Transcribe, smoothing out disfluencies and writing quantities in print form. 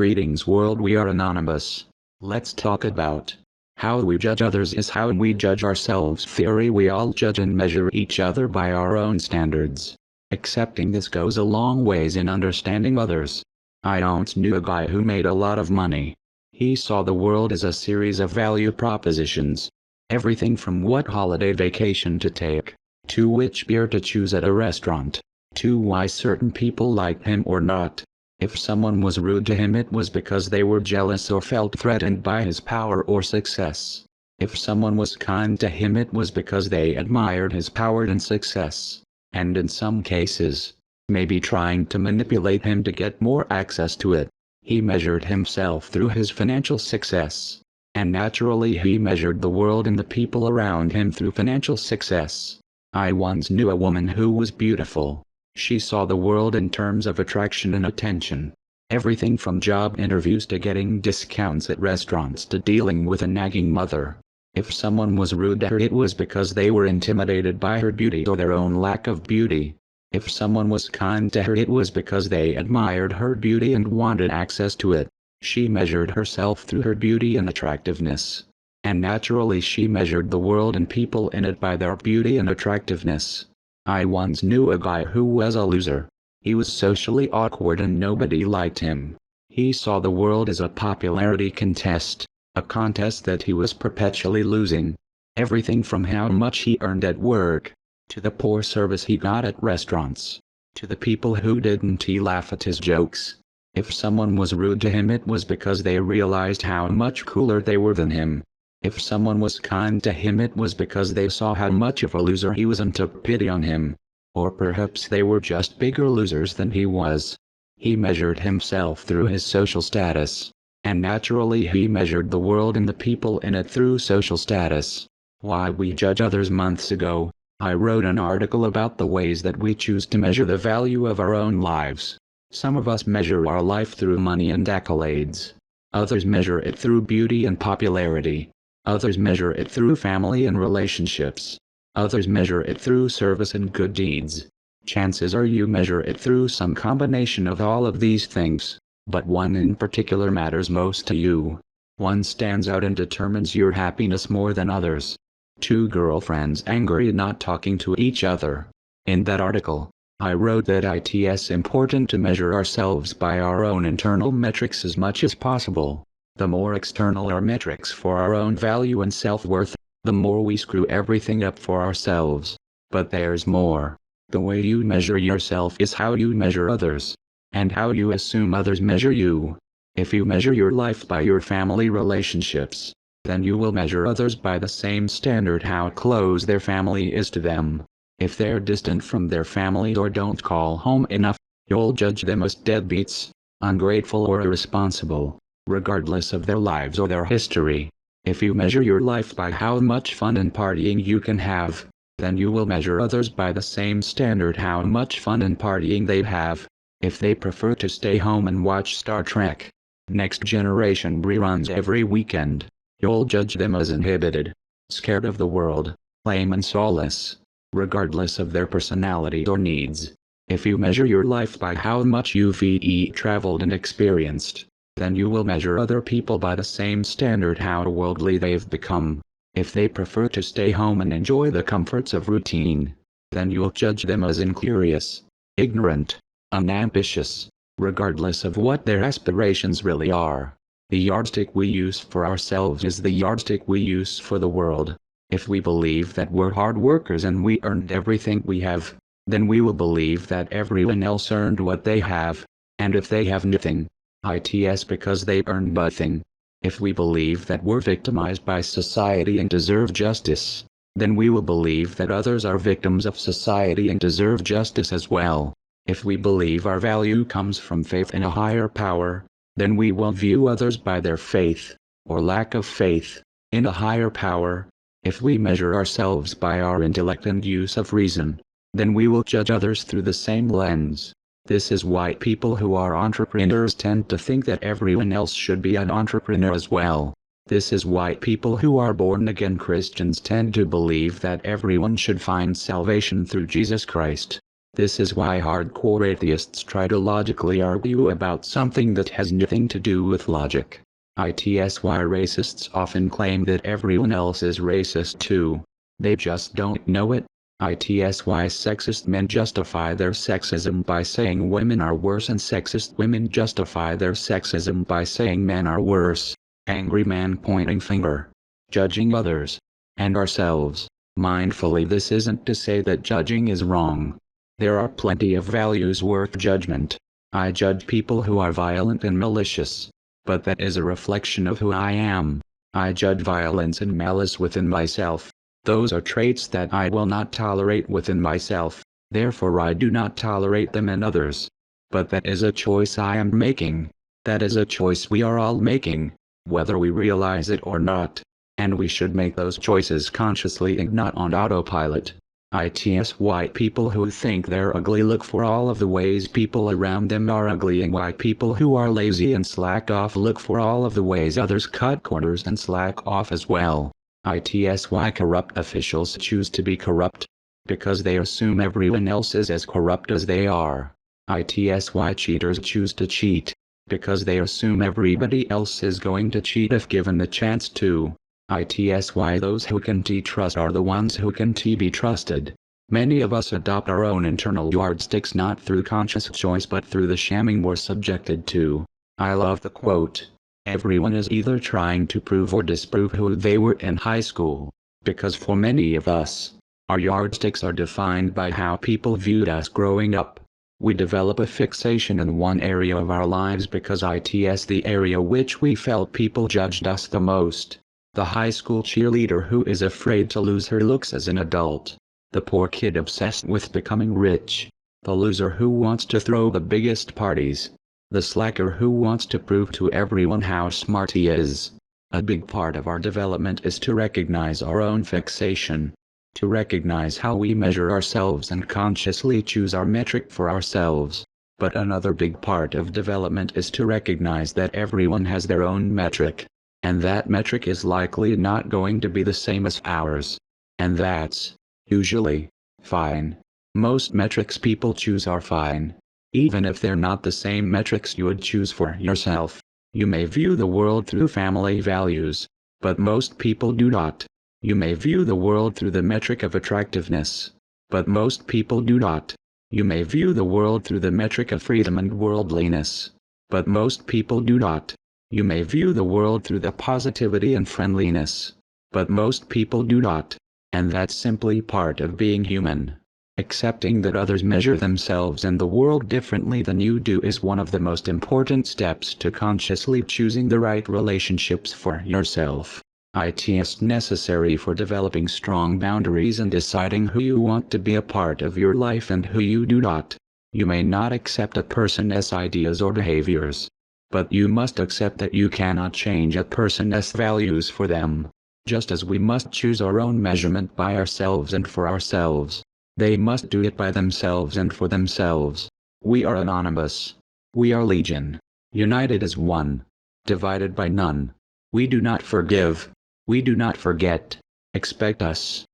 Greetings world, we are Anonymous. Let's talk about how we judge others is how we judge ourselves theory. We all judge and measure each other by our own standards. Accepting this goes a long ways in understanding others. I once knew a guy who made a lot of money. He saw the world as a series of value propositions. Everything from what holiday vacation to take, to which beer to choose at a restaurant, to why certain people liked him or not. If someone was rude to him, it was because they were jealous or felt threatened by his power or success. If someone was kind to him, it was because they admired his power and success. And in some cases, maybe trying to manipulate him to get more access to it. He measured himself through his financial success. And naturally he measured the world and the people around him through financial success. I once knew a woman who was beautiful. She saw the world in terms of attraction and attention. Everything from job interviews to getting discounts at restaurants to dealing with a nagging mother. If someone was rude to her, it was because they were intimidated by her beauty or their own lack of beauty. If someone was kind to her, it was because they admired her beauty and wanted access to it. She measured herself through her beauty and attractiveness. And naturally she measured the world and people in it by their beauty and attractiveness. I once knew a guy who was a loser. He was socially awkward and nobody liked him. He saw the world as a popularity contest, a contest that he was perpetually losing. Everything from how much he earned at work, to the poor service he got at restaurants, to the people who didn't laugh at his jokes. If someone was rude to him, it was because they realized how much cooler they were than him. If someone was kind to him, it was because they saw how much of a loser he was and took pity on him. Or perhaps they were just bigger losers than he was. He measured himself through his social status. And naturally he measured the world and the people in it through social status. Why we judge others. Months ago, I wrote an article about the ways that we choose to measure the value of our own lives. Some of us measure our life through money and accolades. Others measure it through beauty and popularity. Others measure it through family and relationships. Others measure it through service and good deeds. Chances are you measure it through some combination of all of these things, but one in particular matters most to you. One stands out and determines your happiness more than others. Two girlfriends angry not talking to each other. In that article, I wrote that it's important to measure ourselves by our own internal metrics as much as possible. The more external our metrics for our own value and self-worth, the more we screw everything up for ourselves. But there's more. The way you measure yourself is how you measure others. And how you assume others measure you. If you measure your life by your family relationships, then you will measure others by the same standard, how close their family is to them. If they're distant from their family or don't call home enough, you'll judge them as deadbeats, ungrateful or irresponsible, regardless of their lives or their history. If you measure your life by how much fun and partying you can have, then you will measure others by the same standard, how much fun and partying they have. If they prefer to stay home and watch Star Trek Next Generation reruns every weekend, you'll judge them as inhibited, scared of the world, lame and soulless, regardless of their personality or needs. If you measure your life by how much you've traveled and experienced, then you will measure other people by the same standard, how worldly they've become. If they prefer to stay home and enjoy the comforts of routine, then you'll judge them as incurious, ignorant, unambitious, regardless of what their aspirations really are. The yardstick we use for ourselves is the yardstick we use for the world. If we believe that we're hard workers and we earned everything we have, then we will believe that everyone else earned what they have. And if they have nothing, it's because they earned nothing. If we believe that we're victimized by society and deserve justice, then we will believe that others are victims of society and deserve justice as well. If we believe our value comes from faith in a higher power, then we will view others by their faith, or lack of faith, in a higher power. If we measure ourselves by our intellect and use of reason, then we will judge others through the same lens. This is why people who are entrepreneurs tend to think that everyone else should be an entrepreneur as well. This is why people who are born-again Christians tend to believe that everyone should find salvation through Jesus Christ. This is why hardcore atheists try to logically argue about something that has nothing to do with logic. It's why racists often claim that everyone else is racist too. They just don't know it. It's why sexist men justify their sexism by saying women are worse, and sexist women justify their sexism by saying men are worse. Angry man pointing finger. Judging others. And ourselves. Mindfully, this isn't to say that judging is wrong. There are plenty of values worth judgment. I judge people who are violent and malicious. But that is a reflection of who I am. I judge violence and malice within myself. Those are traits that I will not tolerate within myself. Therefore I do not tolerate them in others. But that is a choice I am making. That is a choice we are all making, whether we realize it or not. And we should make those choices consciously and not on autopilot. White people who think they're ugly look for all of the ways people around them are ugly, and white people who are lazy and slack off look for all of the ways others cut corners and slack off as well. Why corrupt officials choose to be corrupt? Because they assume everyone else is as corrupt as they are. Why cheaters choose to cheat? Because they assume everybody else is going to cheat if given the chance to. Why those who can trust are the ones who can be trusted. Many of us adopt our own internal yardsticks not through conscious choice but through the shamming we're subjected to. I love the quote. Everyone is either trying to prove or disprove who they were in high school. Because for many of us, our yardsticks are defined by how people viewed us growing up. We develop a fixation in one area of our lives because it's the area which we felt people judged us the most. The high school cheerleader who is afraid to lose her looks as an adult. The poor kid obsessed with becoming rich. The loser who wants to throw the biggest parties. The slacker who wants to prove to everyone how smart he is. A big part of our development is to recognize our own fixation. To recognize how we measure ourselves and consciously choose our metric for ourselves. But another big part of development is to recognize that everyone has their own metric. And that metric is likely not going to be the same as ours. And that's, usually, fine. Most metrics people choose are fine. Even if they're not the same metrics you would choose for yourself. You may view the world through family values, but most people do not. You may view the world through the metric of attractiveness, but most people do not. You may view the world through the metric of freedom and worldliness, but most people do not. You may view the world through the positivity and friendliness, but most people do not. And that's simply part of being human. Accepting that others measure themselves and the world differently than you do is one of the most important steps to consciously choosing the right relationships for yourself. It's necessary for developing strong boundaries and deciding who you want to be a part of your life and who you do not. You may not accept a person's ideas or behaviors. But you must accept that you cannot change a person's values for them. Just as we must choose our own measurement by ourselves and for ourselves. They must do it by themselves and for themselves. We are anonymous. We are legion. United as one. Divided by none. We do not forgive. We do not forget. Expect us.